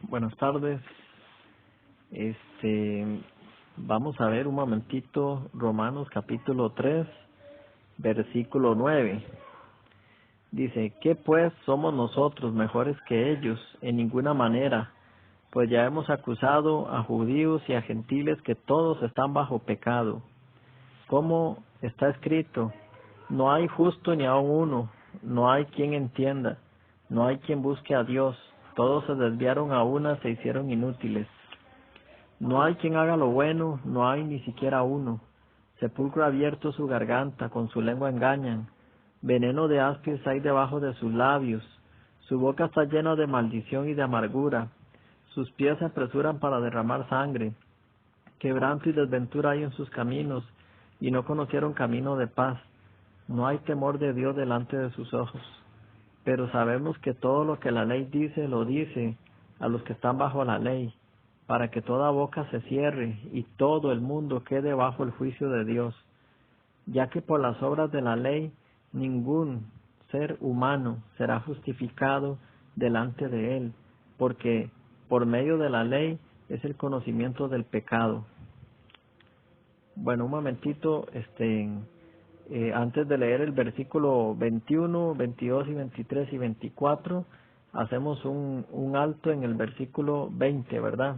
Buenas tardes. Vamos a ver un momentito Romanos capítulo 3, versículo 9. Dice, ¿qué pues somos nosotros mejores que ellos? En ninguna manera, pues ya hemos acusado a judíos y a gentiles que todos están bajo pecado. Como está escrito, no hay justo ni aun uno, no hay quien entienda, no hay quien busque a Dios, todos se desviaron a una, se hicieron inútiles. No hay quien haga lo bueno, no hay ni siquiera uno. Sepulcro abierto su garganta, con su lengua engañan. Veneno de áspides hay debajo de sus labios. Su boca está llena de maldición y de amargura. Sus pies se apresuran para derramar sangre. Quebranto y desventura hay en sus caminos, y no conocieron camino de paz. No hay temor de Dios delante de sus ojos. Pero sabemos que todo lo que la ley dice, lo dice a los que están bajo la ley, para que toda boca se cierre y todo el mundo quede bajo el juicio de Dios, ya que por las obras de la ley ningún ser humano será justificado delante de él, porque por medio de la ley es el conocimiento del pecado. Bueno, un momentito, antes de leer el versículo 21, 22 y 23 y 24, hacemos un alto en el versículo 20, ¿verdad?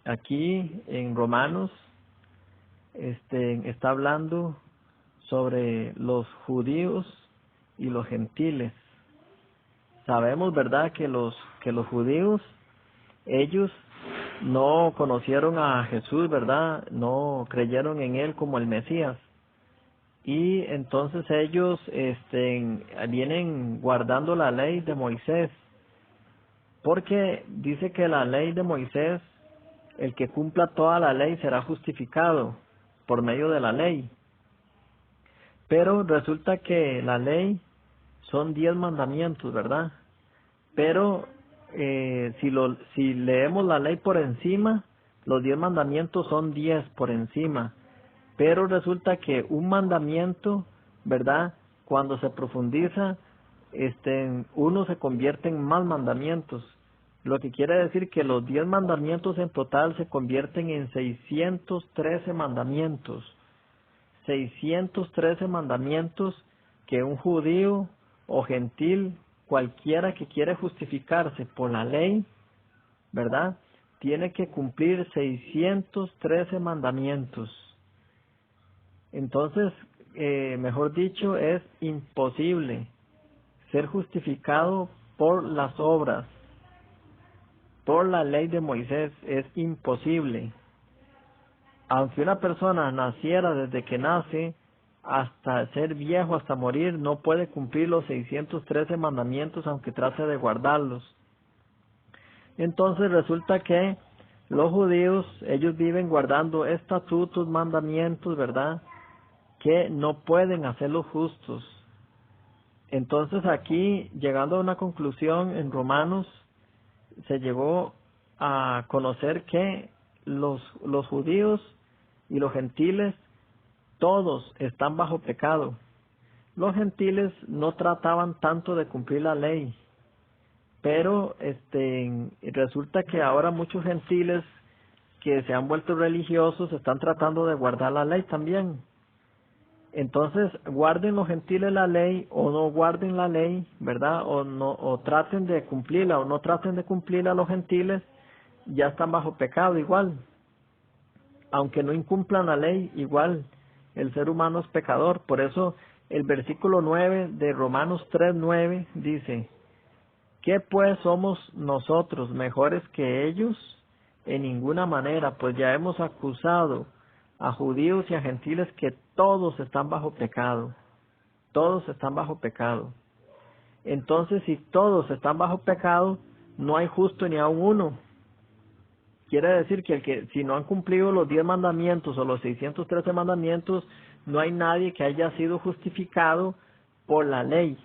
Aquí en Romanos, está hablando sobre los judíos y los gentiles. Sabemos, ¿verdad?, que los judíos, ellos no conocieron a Jesús, ¿verdad? No creyeron en él como el Mesías. Y entonces ellos vienen guardando la ley de Moisés, porque dice que la ley de Moisés, el que cumpla toda la ley será justificado por medio de la ley. Pero resulta que la ley son 10 mandamientos, ¿verdad? Pero si leemos la ley por encima, los 10 mandamientos son 10 por encima. Pero resulta que un mandamiento, ¿verdad?, cuando se profundiza, uno se convierte en más mandamientos. Lo que quiere decir que los 10 mandamientos en total se convierten en 613 mandamientos. 613 mandamientos que un judío o gentil, cualquiera que quiere justificarse por la ley, ¿verdad?, tiene que cumplir 613 mandamientos. Entonces, mejor dicho, es imposible ser justificado por las obras, por la ley de Moisés, es imposible. Aunque una persona naciera desde que nace hasta ser viejo, hasta morir, no puede cumplir los 613 mandamientos aunque trate de guardarlos. Entonces resulta que los judíos, ellos viven guardando estatutos, mandamientos, ¿verdad?, que no pueden hacerlos justos. Entonces aquí, llegando a una conclusión en Romanos, se llegó a conocer que los judíos y los gentiles, todos están bajo pecado. Los gentiles no trataban tanto de cumplir la ley, pero resulta que ahora muchos gentiles que se han vuelto religiosos están tratando de guardar la ley también. Entonces, guarden los gentiles la ley o no guarden la ley, ¿verdad? O traten de cumplirla o no traten de cumplirla los gentiles, ya están bajo pecado igual. Aunque no incumplan la ley, igual el ser humano es pecador. Por eso el versículo 9 de Romanos 3:9 dice, ¿qué pues somos nosotros mejores que ellos? En ninguna manera, pues ya hemos acusado a judíos y a gentiles que todos están bajo pecado. Todos están bajo pecado. Entonces, si todos están bajo pecado, no hay justo ni aun uno. Quiere decir que si no han cumplido los 10 mandamientos o los 613 mandamientos, no hay nadie que haya sido justificado por la ley.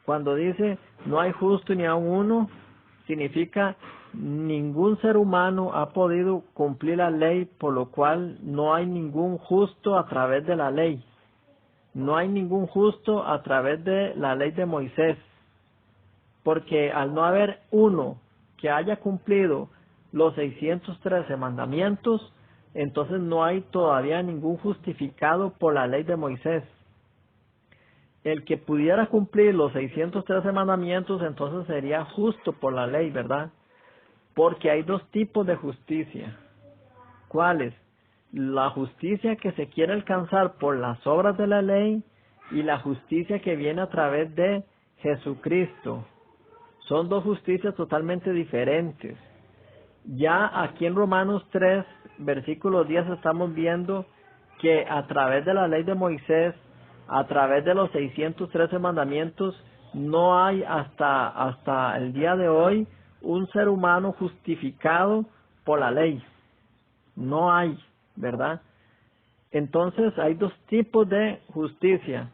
Cuando dice no hay justo ni aun uno, significa ningún ser humano ha podido cumplir la ley, por lo cual no hay ningún justo a través de la ley. No hay ningún justo a través de la ley de Moisés. porque al no haber uno que haya cumplido los 613 mandamientos, entonces no hay todavía ningún justificado por la ley de Moisés. El que pudiera cumplir los 613 mandamientos, entonces sería justo por la ley, ¿verdad? Porque hay dos tipos de justicia. ¿Cuáles? La justicia que se quiere alcanzar por las obras de la ley y la justicia que viene a través de Jesucristo. Son dos justicias totalmente diferentes. Ya aquí en Romanos 3, versículo 10, estamos viendo que a través de la ley de Moisés, a través de los 613 mandamientos, no hay hasta el día de hoy un ser humano justificado por la ley. No hay, ¿verdad? Entonces hay dos tipos de justicia.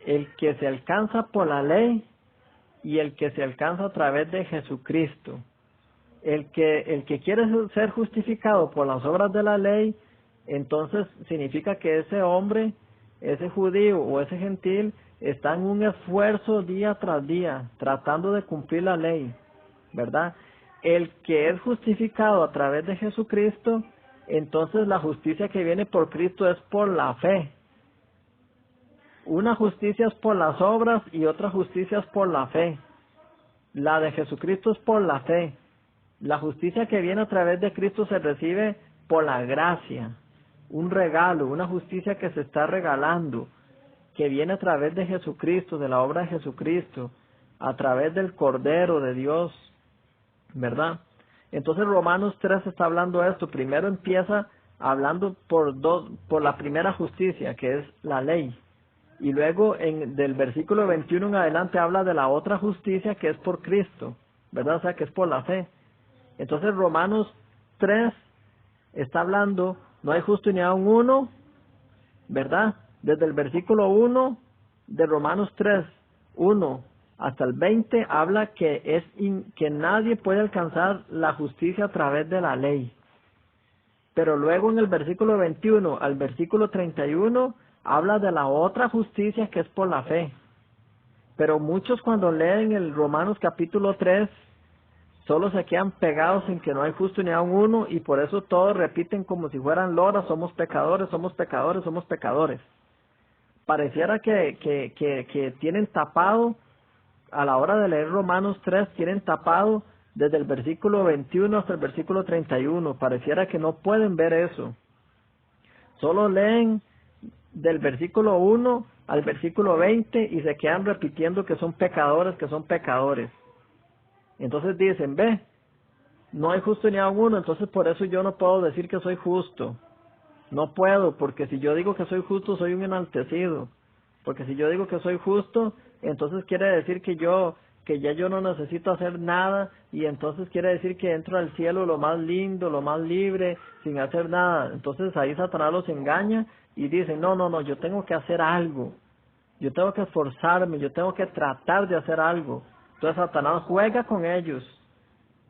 El que se alcanza por la ley y el que se alcanza a través de Jesucristo. El que quiere ser justificado por las obras de la ley, entonces significa que ese hombre, ese judío o ese gentil, está en un esfuerzo día tras día, tratando de cumplir la ley, ¿verdad? El que es justificado a través de Jesucristo, entonces la justicia que viene por Cristo es por la fe. Una justicia es por las obras y otra justicia es por la fe. La de Jesucristo es por la fe. La justicia que viene a través de Cristo se recibe por la gracia. Un regalo, una justicia que se está regalando, que viene a través de Jesucristo, de la obra de Jesucristo, a través del Cordero de Dios, ¿verdad? Entonces Romanos 3 está hablando de esto. Primero empieza hablando por la primera justicia, que es la ley. Y luego del versículo 21 en adelante habla de la otra justicia que es por Cristo, ¿verdad? O sea, que es por la fe. Entonces Romanos 3 está hablando, no hay justo ni aun uno, ¿verdad? Desde el versículo 1 de Romanos 3, 1 hasta el 20 habla que que nadie puede alcanzar la justicia a través de la ley. Pero luego en el versículo 21 al versículo 31 habla de la otra justicia que es por la fe. Pero muchos cuando leen el Romanos capítulo 3 solo se quedan pegados en que no hay justo ni aun uno, y por eso todos repiten como si fueran loras: somos pecadores, somos pecadores, somos pecadores. Pareciera que tienen tapado, a la hora de leer Romanos 3, tienen tapado desde el versículo 21 hasta el versículo 31. Pareciera que no pueden ver eso. Solo leen del versículo 1 al versículo 20 y se quedan repitiendo que son pecadores, que son pecadores. Entonces dicen, ve, no hay justo ni aun uno, entonces por eso yo no puedo decir que soy justo. No puedo, porque si yo digo que soy justo, soy un enaltecido. Porque si yo digo que soy justo, entonces quiere decir que ya yo no necesito hacer nada, y entonces quiere decir que entro al cielo lo más lindo, lo más libre, sin hacer nada. Entonces ahí Satanás los engaña y dice, no, yo tengo que hacer algo. Yo tengo que esforzarme, yo tengo que tratar de hacer algo. Entonces Satanás juega con ellos,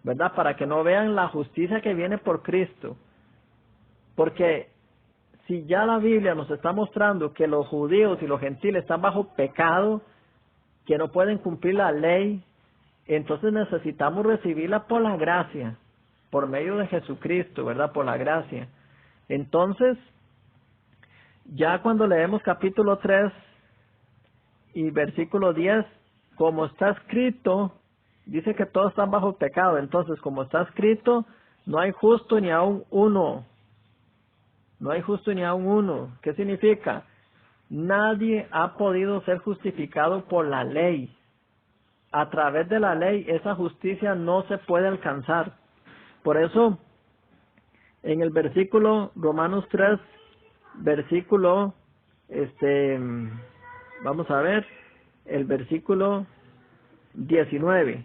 ¿verdad? Para que no vean la justicia que viene por Cristo. Porque si ya la Biblia nos está mostrando que los judíos y los gentiles están bajo pecado, que no pueden cumplir la ley, entonces necesitamos recibirla por la gracia, por medio de Jesucristo, ¿verdad? Por la gracia. Entonces, ya cuando leemos capítulo 3 y versículo 10, como está escrito, dice que todos están bajo pecado. Entonces, como está escrito, no hay justo ni aun uno. No hay justo ni aun uno. ¿Qué significa? Nadie ha podido ser justificado por la ley. A través de la ley, esa justicia no se puede alcanzar. Por eso, en el versículo, Romanos 3, versículo, vamos a ver, el versículo 19.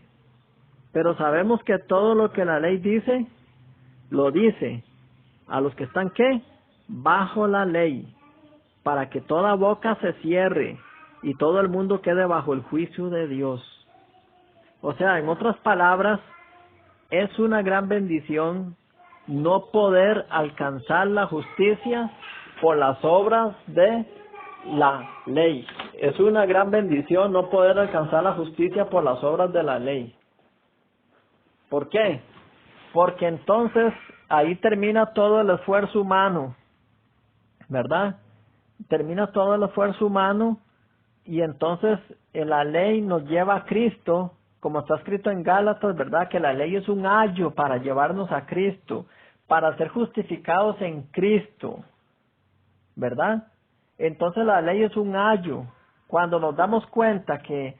Pero sabemos que todo lo que la ley dice, lo dice a los que están, ¿qué? Bajo la ley, para que toda boca se cierre y todo el mundo quede bajo el juicio de Dios. O sea, en otras palabras, es una gran bendición no poder alcanzar la justicia por las obras de la ley. Es una gran bendición no poder alcanzar la justicia por las obras de la ley. ¿Por qué? Porque entonces ahí termina todo el esfuerzo humano, ¿verdad? Termina todo el esfuerzo humano y entonces la ley nos lleva a Cristo, como está escrito en Gálatas, ¿verdad? Que la ley es un ayo para llevarnos a Cristo, para ser justificados en Cristo, ¿verdad? Entonces la ley es un ayo. Cuando nos damos cuenta que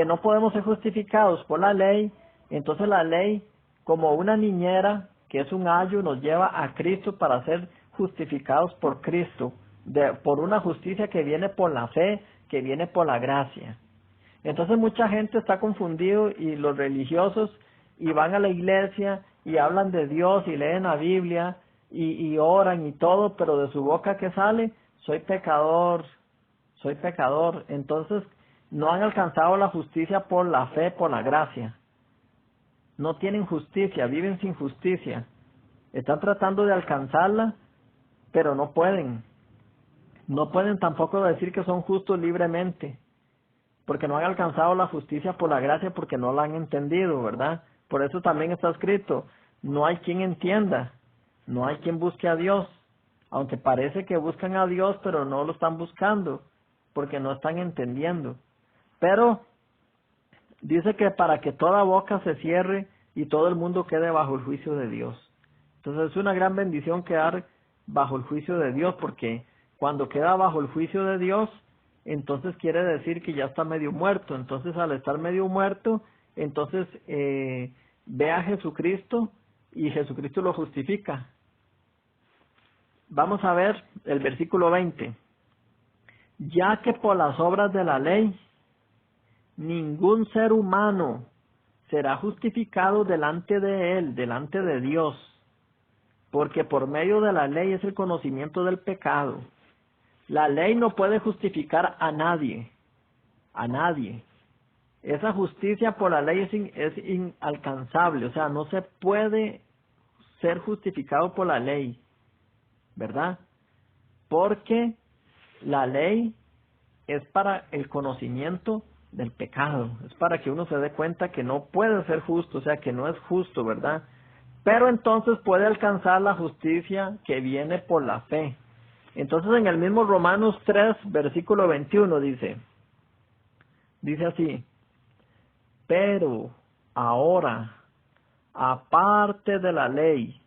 no podemos ser justificados por la ley, entonces la ley, como una niñera, que es un ayo, nos lleva a Cristo para ser justificados por Cristo, por una justicia que viene por la fe, que viene por la gracia. Entonces mucha gente está confundido y los religiosos y van a la iglesia y hablan de Dios y leen la Biblia y oran y todo, pero de su boca ¿qué sale? Soy pecador, soy pecador. Entonces no han alcanzado la justicia por la fe, por la gracia. No tienen justicia, viven sin justicia. Están tratando de alcanzarla, pero no pueden. No pueden tampoco decir que son justos libremente, porque no han alcanzado la justicia por la gracia, porque no la han entendido, ¿verdad? Por eso también está escrito, no hay quien entienda, no hay quien busque a Dios, aunque parece que buscan a Dios, pero no lo están buscando, porque no están entendiendo. Pero dice que para que toda boca se cierre y todo el mundo quede bajo el juicio de Dios. Entonces es una gran bendición quedar bajo el juicio de Dios, porque cuando queda bajo el juicio de Dios, entonces quiere decir que ya está medio muerto. Entonces al estar medio muerto, entonces ve a Jesucristo y Jesucristo lo justifica. Vamos a ver el versículo 20. Ya que por las obras de la ley, ningún ser humano será justificado delante de él, delante de Dios, porque por medio de la ley es el conocimiento del pecado. La ley no puede justificar a nadie, a nadie. Esa justicia por la ley es inalcanzable, o sea, no se puede ser justificado por la ley, ¿verdad? Porque la ley es para el conocimiento del pecado, es para que uno se dé cuenta que no puede ser justo, o sea, que no es justo, ¿verdad? Pero entonces puede alcanzar la justicia que viene por la fe. Entonces en el mismo Romanos 3, versículo 21 dice así, pero ahora, aparte de la ley,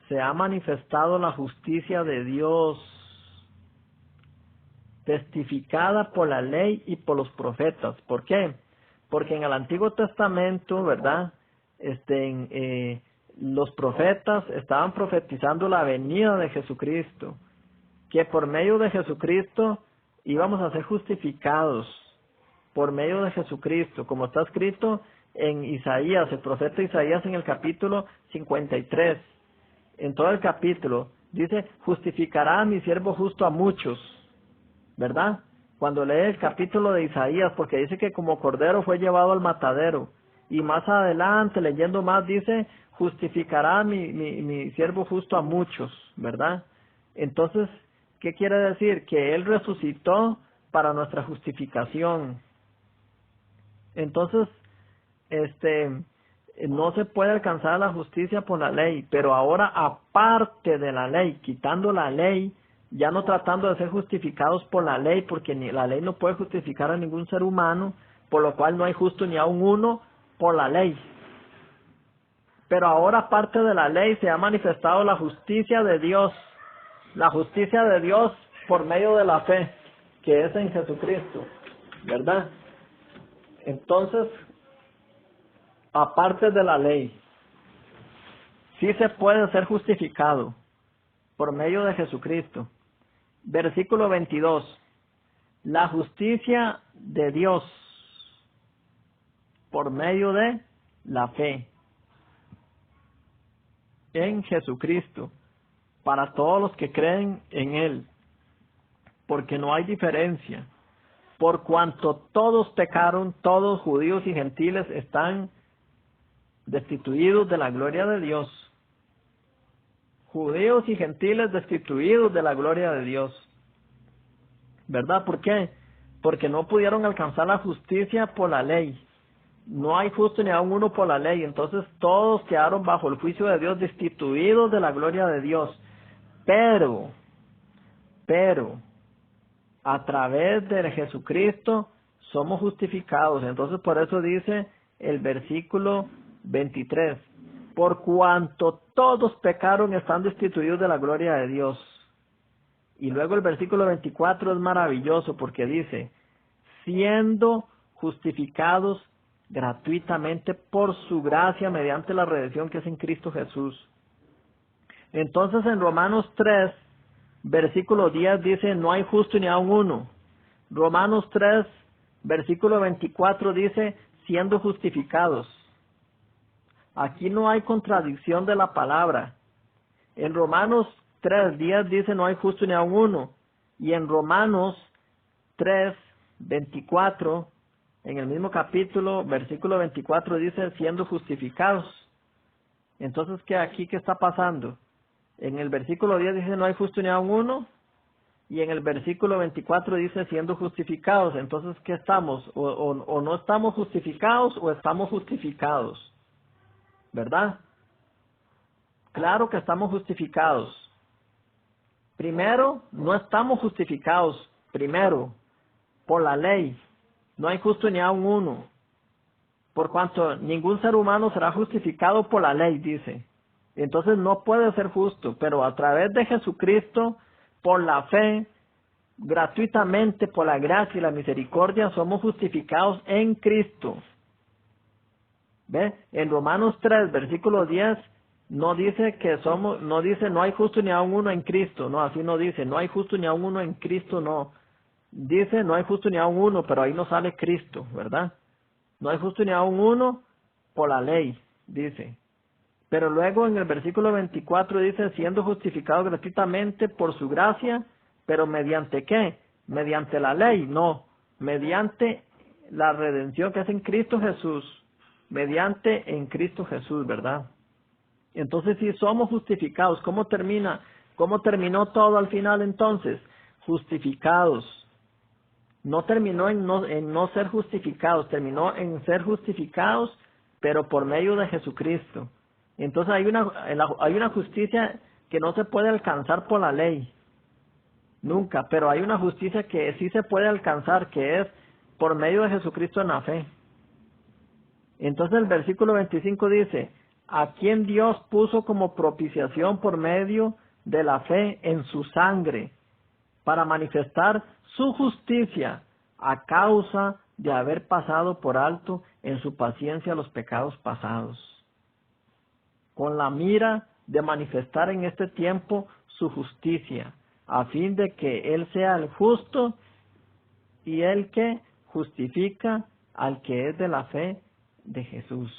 se ha manifestado la justicia de Dios, testificada por la ley y por los profetas. ¿Por qué? Porque en el Antiguo Testamento, ¿verdad? Los profetas estaban profetizando la venida de Jesucristo, que por medio de Jesucristo íbamos a ser justificados, por medio de Jesucristo, como está escrito en Isaías, el profeta Isaías en el capítulo 53. En todo el capítulo dice, justificará a mi siervo justo a muchos, ¿verdad? Cuando lee el capítulo de Isaías, porque dice que como cordero fue llevado al matadero, y más adelante, leyendo más, dice, justificará a mi siervo justo a muchos, ¿verdad? Entonces, ¿qué quiere decir? Que Él resucitó para nuestra justificación. Entonces, no se puede alcanzar la justicia por la ley, pero ahora aparte de la ley, quitando la ley, ya no tratando de ser justificados por la ley, porque la ley no puede justificar a ningún ser humano, por lo cual no hay justo ni aun uno por la ley. Pero ahora aparte de la ley se ha manifestado la justicia de Dios, la justicia de Dios por medio de la fe, que es en Jesucristo, ¿verdad? Entonces, aparte de la ley, sí se puede ser justificado por medio de Jesucristo. Versículo 22. La justicia de Dios por medio de la fe en Jesucristo para todos los que creen en Él, porque no hay diferencia, por cuanto todos pecaron, todos judíos y gentiles están destituidos de la gloria de Dios. Judíos y gentiles destituidos de la gloria de Dios. ¿Verdad? ¿Por qué? porque no pudieron alcanzar la justicia por la ley. No hay justo ni aun uno por la ley. Entonces todos quedaron bajo el juicio de Dios, destituidos de la gloria de Dios. Pero, a través de Jesucristo somos justificados. Entonces por eso dice el versículo 23. Por cuanto todos pecaron, están destituidos de la gloria de Dios. Y luego el versículo 24 es maravilloso porque dice, siendo justificados gratuitamente por su gracia mediante la redención que es en Cristo Jesús. Entonces en Romanos 3, versículo 10 dice, no hay justo ni aun uno. Romanos 3, versículo 24 dice, siendo justificados. Aquí no hay contradicción de la palabra. En Romanos 3, 10 dice, no hay justo ni aun uno. Y en Romanos 3, 24, en el mismo capítulo, versículo 24 dice, siendo justificados. Entonces, ¿qué está pasando? En el versículo 10 dice, no hay justo ni aun uno. Y en el versículo 24 dice, siendo justificados. Entonces, ¿qué estamos? O no estamos justificados o estamos justificados. ¿Verdad? Claro que estamos justificados. Primero, no estamos justificados. Primero, por la ley. No hay justo ni aun uno. Por cuanto ningún ser humano será justificado por la ley, dice. Entonces no puede ser justo, pero a través de Jesucristo, por la fe, gratuitamente, por la gracia y la misericordia, somos justificados en Cristo. ¿Ve? En Romanos 3, versículo 10, no dice no hay justo ni aun uno en Cristo. No, así no dice, no hay justo ni aun uno en Cristo, no. Dice, no hay justo ni aun uno, pero ahí no sale Cristo, ¿verdad? No hay justo ni aun uno por la ley, dice. Pero luego en el versículo 24 dice, siendo justificado gratuitamente por su gracia, pero ¿mediante qué? ¿Mediante la ley? No, mediante la redención que es en Cristo Jesús. Mediante en Cristo Jesús, ¿verdad? Entonces, si somos justificados, ¿cómo termina? ¿Cómo terminó todo al final entonces? Justificados. No terminó en no ser justificados, terminó en ser justificados, pero por medio de Jesucristo. Entonces hay una justicia que no se puede alcanzar por la ley, nunca, pero hay una justicia que sí se puede alcanzar, que es por medio de Jesucristo en la fe. Entonces el versículo 25 dice, a quien Dios puso como propiciación por medio de la fe en su sangre, para manifestar su justicia a causa de haber pasado por alto en su paciencia los pecados pasados, con la mira de manifestar en este tiempo su justicia, a fin de que Él sea el justo y el que justifica al que es de la fe de Jesús.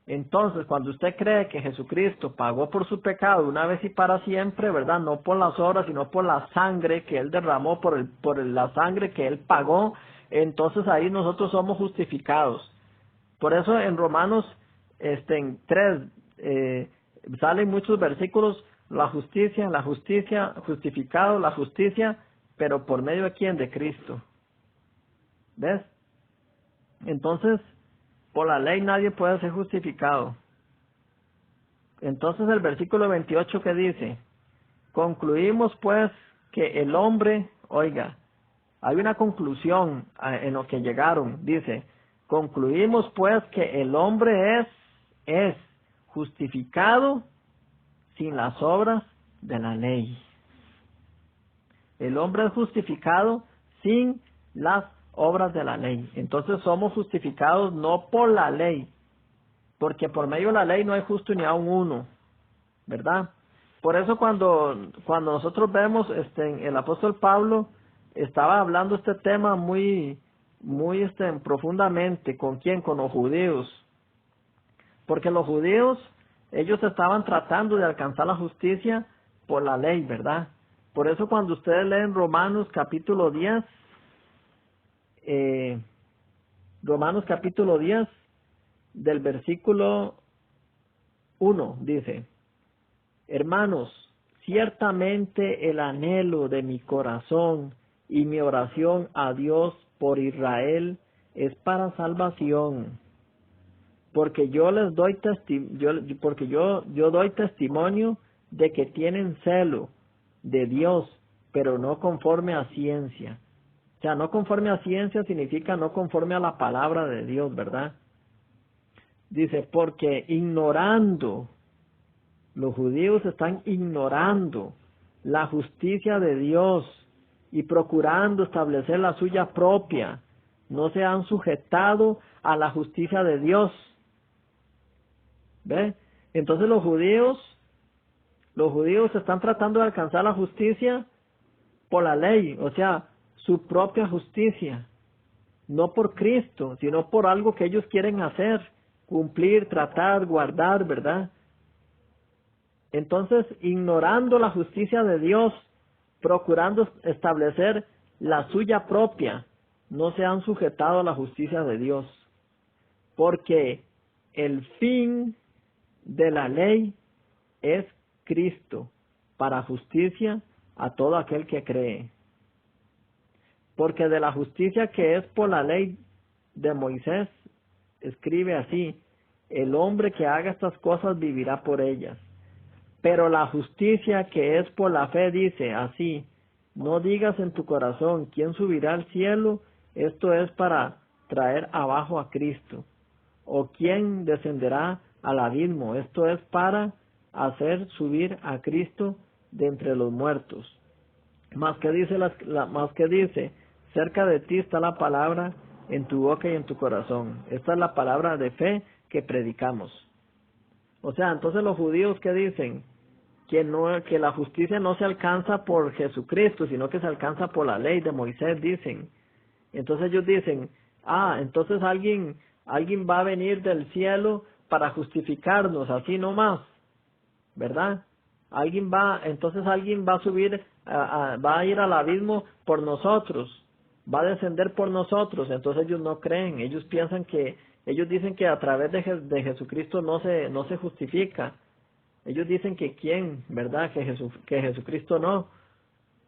Entonces, cuando usted cree que Jesucristo pagó por su pecado una vez y para siempre, ¿verdad? No por las obras, sino por la sangre que Él derramó, por la sangre que Él pagó, entonces ahí nosotros somos justificados. Por eso en Romanos en 3 salen muchos versículos, la justicia, justificado, la justicia, pero ¿por medio de quién? De Cristo. ¿Ves? Entonces, por la ley nadie puede ser justificado. Entonces el versículo 28 que dice, concluimos pues que el hombre, oiga, hay una conclusión en lo que llegaron, dice, concluimos pues que el hombre es justificado sin las obras de la ley. El hombre es justificado sin las obras de la ley. Entonces somos justificados no por la ley, porque por medio de la ley no hay justo ni aun uno, ¿verdad? Por eso cuando nosotros vemos el apóstol Pablo estaba hablando este tema muy profundamente. ¿Con quién? Con los judíos. Porque los judíos, ellos estaban tratando de alcanzar la justicia por la ley, ¿verdad? Por eso cuando ustedes leen Romanos capítulo 10, Romanos capítulo 10, del versículo 1, dice, hermanos, ciertamente el anhelo de mi corazón y mi oración a Dios por Israel es para salvación. Porque yo les doy yo doy testimonio de que tienen celo de Dios, pero no conforme a ciencia. O sea, no conforme a ciencia significa no conforme a la palabra de Dios, ¿verdad? Dice, porque ignorando, los judíos están ignorando la justicia de Dios y procurando establecer la suya propia, no se han sujetado a la justicia de Dios. ¿Ve? Entonces los judíos están tratando de alcanzar la justicia por la ley, o sea, su propia justicia, no por Cristo, sino por algo que ellos quieren hacer, cumplir, tratar, guardar, ¿verdad? Entonces, ignorando la justicia de Dios, procurando establecer la suya propia, no se han sujetado a la justicia de Dios, porque el fin de la ley es Cristo, para justicia a todo aquel que cree. Porque de la justicia que es por la ley de Moisés, escribe así, el hombre que haga estas cosas vivirá por ellas. Pero la justicia que es por la fe dice así, no digas en tu corazón, ¿quién subirá al cielo? Esto es para traer abajo a Cristo. ¿O quién descenderá al abismo? Esto es para hacer subir a Cristo de entre los muertos. Más que dice, cerca de ti está la palabra en tu boca y en tu corazón. Esta es la palabra de fe que predicamos. O sea, entonces los judíos que dicen que la justicia no se alcanza por Jesucristo, sino que se alcanza por la ley de Moisés, dicen. Entonces ellos dicen, entonces alguien va a venir del cielo para justificarnos, así nomás, ¿verdad? Alguien va a subir, va a ir al abismo por nosotros, va a descender por nosotros. Entonces ellos no creen, ellos dicen que a través de Jesucristo no se justifica. Ellos dicen que quién, ¿verdad? Que Jesucristo no.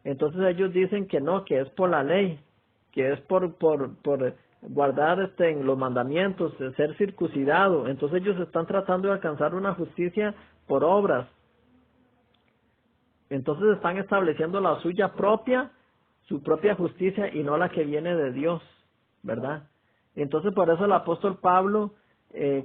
Entonces ellos dicen que no, que es por la ley, que es por guardar en los mandamientos, de ser circuncidado. Entonces ellos están tratando de alcanzar una justicia por obras. Entonces están estableciendo la suya propia, su propia justicia y no la que viene de Dios, ¿verdad? Entonces por eso el apóstol Pablo,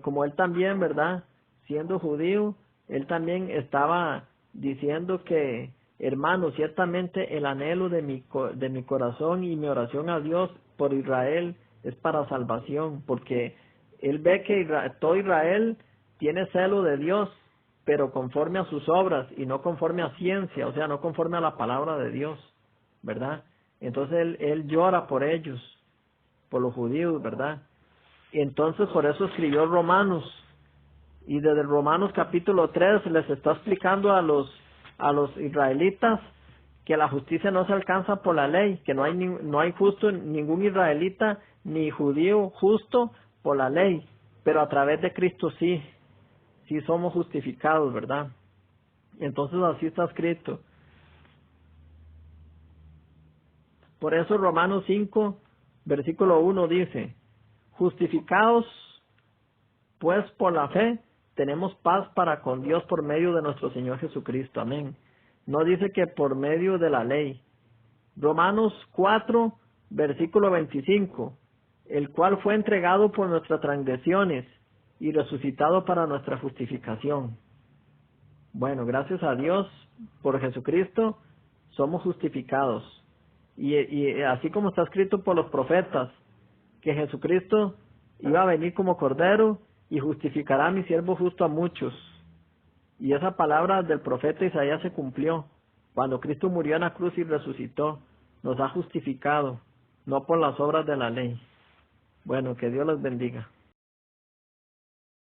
como él también, ¿verdad? Siendo judío, él también estaba diciendo que, hermanos, ciertamente el anhelo de mi corazón y mi oración a Dios por Israel es para salvación, porque él ve que todo Israel tiene celo de Dios, pero conforme a sus obras y no conforme a ciencia, o sea, no conforme a la palabra de Dios, ¿verdad? Entonces él llora por ellos, por los judíos, ¿verdad? Y entonces por eso escribió Romanos, y desde Romanos capítulo 3 les está explicando a los israelitas que la justicia no se alcanza por la ley, que no hay justo ningún israelita ni judío justo por la ley, pero a través de Cristo sí somos justificados, ¿verdad? Entonces así está escrito. Por eso Romanos 5, versículo 1 dice, justificados pues por la fe, tenemos paz para con Dios por medio de nuestro Señor Jesucristo. Amén. No dice que por medio de la ley. Romanos 4, versículo 25. El cual fue entregado por nuestras transgresiones y resucitado para nuestra justificación. Bueno, gracias a Dios por Jesucristo somos justificados. Y así como está escrito por los profetas, que Jesucristo iba a venir como cordero y justificará a mi siervo justo a muchos. Y esa palabra del profeta Isaías se cumplió. Cuando Cristo murió en la cruz y resucitó, nos ha justificado, no por las obras de la ley. Bueno, que Dios los bendiga.